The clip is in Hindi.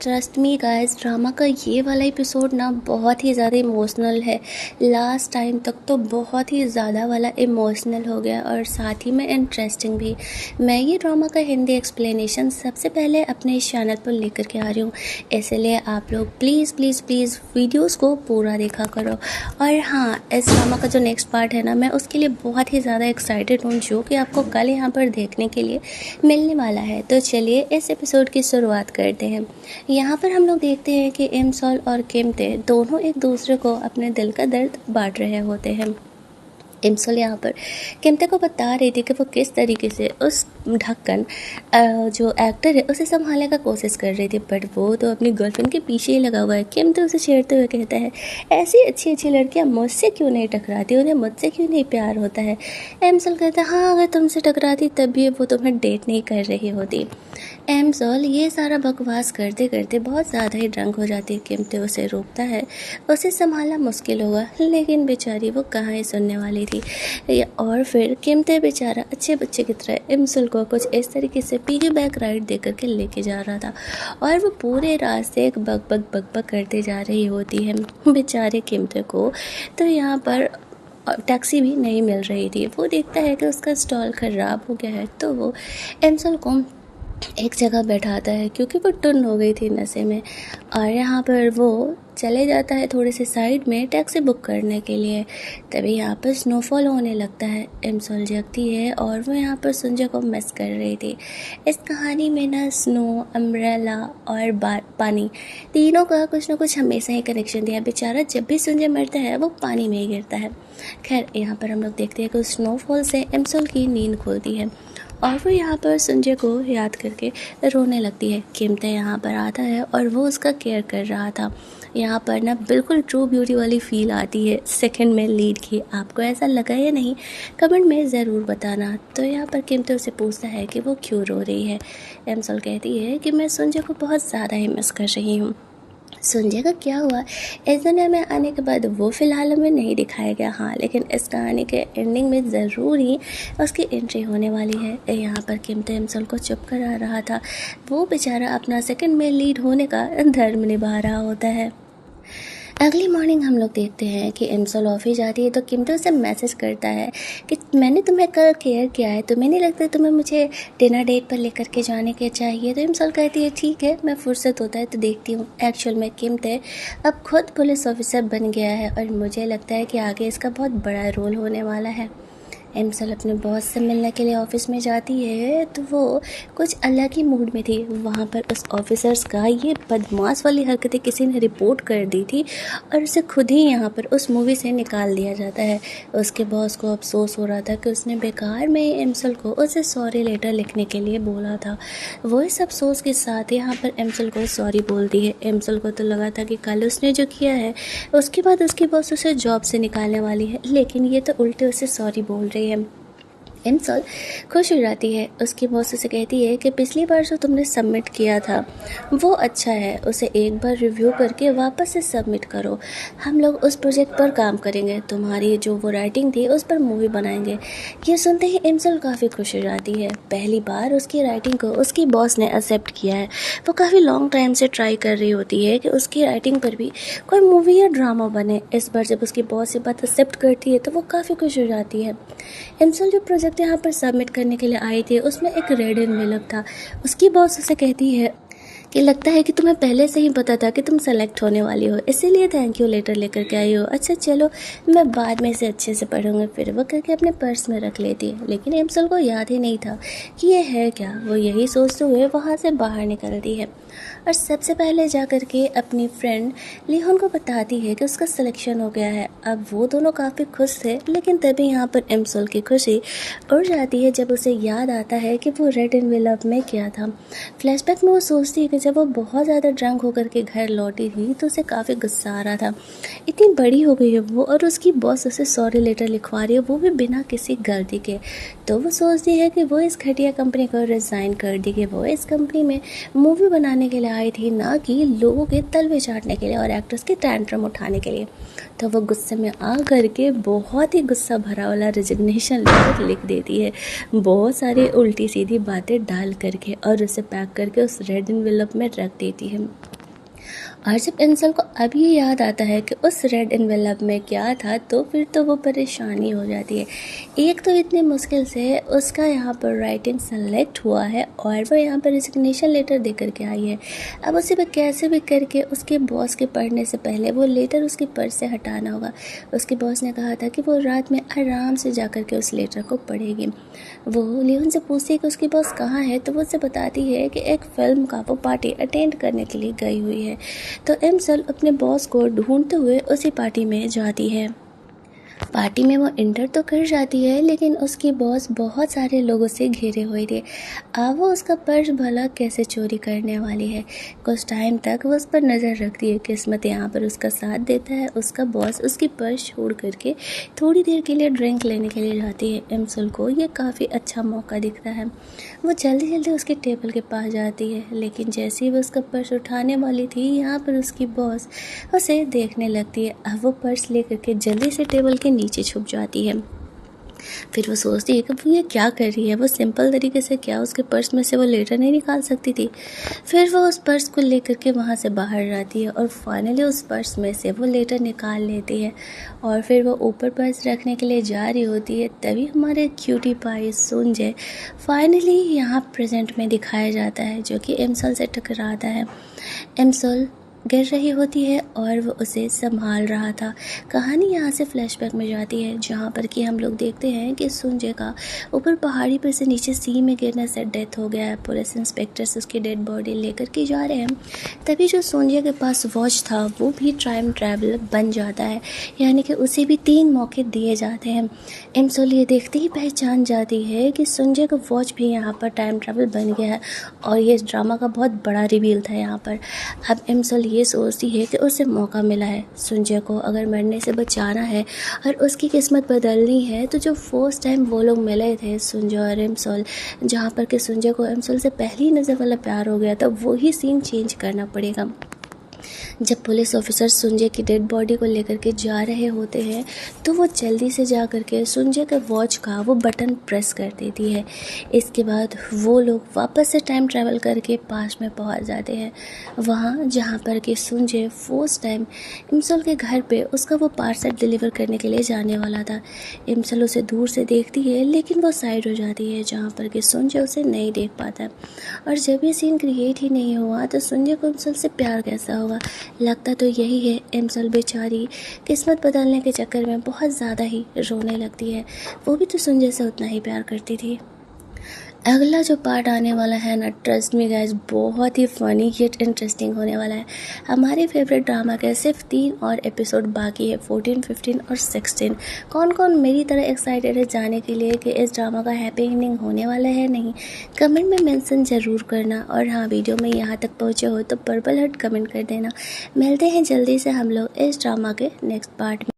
ट्रस्ट मी गाइस, ड्रामा का ये वाला एपिसोड ना बहुत ही ज़्यादा इमोशनल है। लास्ट टाइम तक तो बहुत ही ज़्यादा वाला इमोशनल हो गया और साथ ही में इंटरेस्टिंग भी। मैं ये ड्रामा का हिंदी एक्सप्लेनेशन सबसे पहले अपने इस चैनल पर लेकर के आ रही हूँ, इसलिए आप लोग प्लीज़ प्लीज़ प्लीज़ वीडियोस को पूरा देखा करो। और हाँ, इस ड्रामा का जो नेक्स्ट पार्ट है ना, मैं उसके लिए बहुत ही ज़्यादा एक्साइटेड हूँ, जो कि आपको कल यहाँ पर देखने के लिए मिलने वाला है। तो चलिए इस एपिसोड की शुरुआत करते हैं। यहाँ पर हम लोग देखते हैं कि इमसोल और किमते दोनों एक दूसरे को अपने दिल का दर्द बांट रहे होते हैं। इमसोल यहाँ पर किमते को बता रही थी कि वो किस तरीके से उस ढक्कन जो एक्टर है उसे संभालने का कोशिश कर रही थी, बट वो तो अपनी गर्लफ्रेंड के पीछे ही लगा हुआ है। किमते उसे छेड़ते हुए कहता है, ऐसी अच्छी अच्छी लड़कियाँ मुझसे क्यों नहीं टकराती, उन्हें मुझसे क्यों नहीं प्यार होता है। इमसोल कहता है, हाँ अगर तुमसे टकराती तब भी वो तुम्हें डेट नहीं कर रही होती। इमसोल ये सारा बकवास करते करते बहुत ज़्यादा ही ड्रंक हो जाती है। किमते उसे रोकता है, उसे संभालना मुश्किल होगा, लेकिन बेचारी वो कहाँ ही सुनने वाली थी। और फिर किमते बेचारा अच्छे बच्चे की तरह इमसोल को कुछ इस तरीके से पिगी बैक राइड दे करके लेके जा रहा था और वो पूरे रास्ते एक बक बक बक बक करते जा रही होती है बेचारे किमते को। तो यहाँ पर टैक्सी भी नहीं मिल रही थी। वो देखता है कि उसका स्टॉल ख़राब हो गया है, तो वो इमसोल को एक जगह बैठाता है क्योंकि वो टुन हो गई थी नशे में। और यहाँ पर वो चले जाता है थोड़े से साइड में टैक्सी बुक करने के लिए। तभी यहाँ पर स्नोफॉल होने लगता है। इमसोल जगती है और वो यहाँ पर सुंजय को मिस कर रही थी। इस कहानी में ना स्नो, अम्ब्रेला और पानी तीनों का कुछ ना कुछ हमेशा ही कनेक्शन दिया। बेचारा जब भी सुंजय मरता है वो पानी में ही गिरता है। खैर, यहाँ पर हम लोग देखते हैं कि स्नोफॉल से इमसोल की नींद खुलती है और वो यहाँ पर संजय को याद करके रोने लगती है। किमते यहाँ पर आता है और वो उसका केयर कर रहा था। यहाँ पर ना बिल्कुल ट्रू ब्यूटी वाली फील आती है सेकंड में लीड की। आपको ऐसा लगा या नहीं, कमेंट में ज़रूर बताना। तो यहाँ पर किमते उसे पूछता है कि वो क्यों रो रही है। इमसोल कहती है कि मैं संजय को बहुत ज़्यादा ही मिस कर रही हूँ। संजय का क्या हुआ इस दुनिया में आने के बाद वो फ़िलहाल में नहीं दिखाया गया, हाँ, लेकिन इस कहानी के एंडिंग में ज़रूर ही उसकी एंट्री होने वाली है। यहाँ पर किमते इमसोल को चुप करा रहा था। वो बेचारा अपना सेकंड में लीड होने का धर्म निभा रहा होता है। अगली मॉर्निंग हम लोग देखते हैं कि इमसोल ऑफिस जाती है तो किमते उसे मैसेज करता है कि मैंने तुम्हें कल केयर किया है, तुम्हें नहीं लगता तुम्हें मुझे डिनर डेट पर लेकर के जाने के चाहिए। तो इमसोल कहती है, ठीक है, मैं फुर्सत होता है तो देखती हूँ। एक्चुअल में किमते अब खुद पुलिस ऑफिसर बन गया है और मुझे लगता है कि आगे इसका बहुत बड़ा रोल होने वाला है। इमसोल अपने बॉस से मिलने के लिए ऑफिस में जाती है तो वो कुछ अलग ही मूड में थी। वहाँ पर उस ऑफिसर्स का ये बदमाश वाली हरकतें किसी ने रिपोर्ट कर दी थी और उसे खुद ही यहाँ पर उस मूवी से निकाल दिया जाता है। उसके बॉस को अफसोस हो रहा था कि उसने बेकार में इमसोल को उसे सॉरी लेटर लिखने के लिए बोला था। वो इस अफसोस के साथ यहाँ पर इमसोल को सॉरी बोलती है। इमसोल को तो लगा था कि कल उसने जो किया है उसके बाद उसकी बॉस उसे जॉब से निकालने वाली है, लेकिन ये तो उल्टे उसे सॉरी बोल रही है। इमसोल खुश हो जाती है। उसकी बॉस उसे कहती है कि पिछली बार जो तुमने सबमिट किया था वो अच्छा है, उसे एक बार रिव्यू करके वापस से सबमिट करो। हम लोग उस प्रोजेक्ट पर काम करेंगे, तुम्हारी जो वो राइटिंग थी उस पर मूवी बनाएंगे। ये सुनते ही इमसोल काफ़ी खुश हो जाती है। पहली बार उसकी राइटिंग को उसकी बॉस ने एक्सेप्ट किया है। वो काफ़ी लॉन्ग टाइम से ट्राई कर रही होती है कि उसकी राइटिंग पर भी कोई मूवी या ड्रामा बने। इस बार जब उसकी बॉस ये बात एक्सेप्ट करती है तो वो काफ़ी खुश हो जाती है। इमसोल जो प्रोजेक्ट यहाँ पर सबमिट करने के लिए आई थी उसमें एक रेड एनवेलप था। उसकी बॉस उसे कहती है कि लगता है कि तुम्हें पहले से ही पता था कि तुम सेलेक्ट होने वाली हो, इसीलिए थैंक यू लेटर लेकर के आई हो। अच्छा चलो, मैं बाद में इसे अच्छे से पढ़ूंगी। फिर वो करके अपने पर्स में रख लेती है, लेकिन इमसोल को याद ही नहीं था कि ये है क्या। वो यही सोचते हुए वहाँ से बाहर निकलती है और सबसे पहले जा कर के अपनी फ्रेंड लिहोन को बताती है कि उसका सिलेक्शन हो गया है। अब वो दोनों काफ़ी खुश थे, लेकिन तभी यहाँ पर इमसोल की खुशी उड़ जाती है जब उसे याद आता है कि वो रेड एनवेलप में क्या था। फ्लैशबैक में वो सोचती है कि जब वो बहुत ज़्यादा ड्रंक होकर के घर लौटी थी तो उसे काफ़ी गुस्सा आ रहा था। इतनी बड़ी हो गई है वो और उसकी बॉस उसे सॉरी लेटर लिखवा रही है, वो भी बिना किसी गलती के। तो वो सोचती है कि वो इस घटिया कंपनी को रिज़ाइन कर दी कि वो इस कंपनी में मूवी बनाने के लिए आई थी, ना कि लोगों के तलवे चाटने के लिए और एक्ट्रेस के टैंट्रम उठाने के लिए। तो वो गुस्से में आ करके बहुत ही गुस्सा भरा वाला रेजिग्नेशन लेटर लिख देती है, बहुत सारी उल्टी सीधी बातें डाल करके, और उसे पैक करके उस रेड एनवेलप में रख देती है। और जब इंसान को अब ये याद आता है कि उस रेड एनवेलप में क्या था, तो फिर तो वो परेशानी हो जाती है। एक तो इतनी मुश्किल से उसका यहाँ पर राइटिंग सेलेक्ट हुआ है और वो यहाँ पर रिजिग्नेशन लेटर दे करके आई है। अब उसे भी कैसे भी करके उसके बॉस के पढ़ने से पहले वो लेटर उसके पर्स से हटाना होगा। उसके बॉस ने कहा था कि वो रात में आराम से जा कर के उस लेटर को पढ़ेगी। वो लियोन से पूछती है कि उसकी बॉस कहाँ है, तो वो उसे बताती है कि एक फ़िल्म का वो पार्टी अटेंड करने के लिए गई हुई है। तो एम्सल अपने बॉस को ढूंढते हुए उसी पार्टी में जाती है। पार्टी में वो एंटर तो कर जाती है, लेकिन उसकी बॉस बहुत सारे लोगों से घिरे हुए थे। अब वो उसका पर्स भला कैसे चोरी करने वाली है। कुछ टाइम तक वो उस पर नज़र रखती है। किस्मत यहाँ पर उसका साथ देता है। उसका बॉस उसकी पर्स छोड़ करके थोड़ी देर के लिए ड्रिंक लेने के लिए जाती है। एम्सल को ये काफ़ी अच्छा मौका दिखता है। वो जल्दी जल्दी उसके टेबल के पास जाती है, लेकिन जैसे ही वो उसका पर्स उठाने वाली थी, यहाँ पर उसकी बॉस उसे देखने लगती है। अब वो पर्स लेकर के जल्दी से टेबल के नीचे छुप जाती है। फिर वो सोचती है कि वो ये क्या कर रही है। वो सिंपल तरीके से क्या उसके पर्स में से वो लेटर नहीं निकाल सकती थी। फिर वो उस पर्स को लेकर के वहाँ से बाहर जाती है और फाइनली उस पर्स में से वो लेटर निकाल लेती है और फिर वो ऊपर पर्स रखने के लिए जा रही होती है। तभी हमारे क्यूटी पाई सुंजय फाइनली यहाँ प्रेजेंट में दिखाया जाता है, जो कि एम्सल से टकराता है। एम्सल गिर रही होती है और वो उसे संभाल रहा था। कहानी यहाँ से फ्लैशबैक में जाती है, जहाँ पर कि हम लोग देखते हैं कि सुंजय का ऊपर पहाड़ी पर से नीचे सी में गिरने से डेथ हो गया है। पुलिस इंस्पेक्टर्स उसकी डेड बॉडी लेकर के जा रहे हैं। तभी जो सुंजय के पास वॉच था वो भी टाइम ट्रैवलर बन जाता है, यानी कि उसे भी 3 मौके दिए जाते हैं। एम्सल ये देखते ही पहचान जाती है कि सुंजय का वॉच भी यहाँ पर टाइम ट्रैवल बन गया है और ये ड्रामा का बहुत बड़ा रिवील था यहाँ पर। अब एम्सल ये सोचती है कि उसे मौका मिला है, सुंजय को अगर मरने से बचाना है और उसकी किस्मत बदलनी है, तो जो फर्स्ट टाइम वो लोग मिले थे सुंजय और एम्सल, जहाँ पर कि सुंजय को एम्सल से पहली नज़र वाला प्यार हो गया था, वही सीन चेंज करना पड़ेगा। जब पुलिस ऑफिसर सुंजय की डेड बॉडी को लेकर के जा रहे होते हैं, तो वो जल्दी से जा कर के सुंजय के वॉच का वो बटन प्रेस कर देती है। इसके बाद वो लोग वापस से टाइम ट्रैवल करके पास में पहुंच जाते हैं, वहाँ जहाँ पर कि सुंजय फर्स्ट टाइम इम्सल के घर पे उसका वो पार्सल डिलीवर करने के लिए जाने वाला था। इम्सल उसे दूर से देखती है, लेकिन वो साइड हो जाती है, जहाँ पर कि सुंजय उसे नहीं देख पाता। और जब ये सीन क्रिएट ही नहीं हुआ, तो सुंजय को इम्सल से प्यार कैसा होगा। लगता तो यही है। एम्सल बेचारी किस्मत बदलने के चक्कर में बहुत ज़्यादा ही रोने लगती है। वो भी तो सुंजय से उतना ही प्यार करती थी। अगला जो पार्ट आने वाला है ना, ट्रस्ट मी गाइस, बहुत ही फनी येट इंटरेस्टिंग होने वाला है। हमारे फेवरेट ड्रामा के सिर्फ 3 और एपिसोड बाकी है, 14, 15 और 16। कौन कौन मेरी तरह एक्साइटेड है जाने के लिए कि इस ड्रामा का हैप्पी एंडिंग होने वाला है नहीं, कमेंट में मेंशन ज़रूर करना। और हाँ, वीडियो में यहाँ तक पहुँचे हो तो पर्पल हार्ट कमेंट कर देना। मिलते हैं जल्दी से हम लोग इस ड्रामा के नेक्स्ट पार्ट में।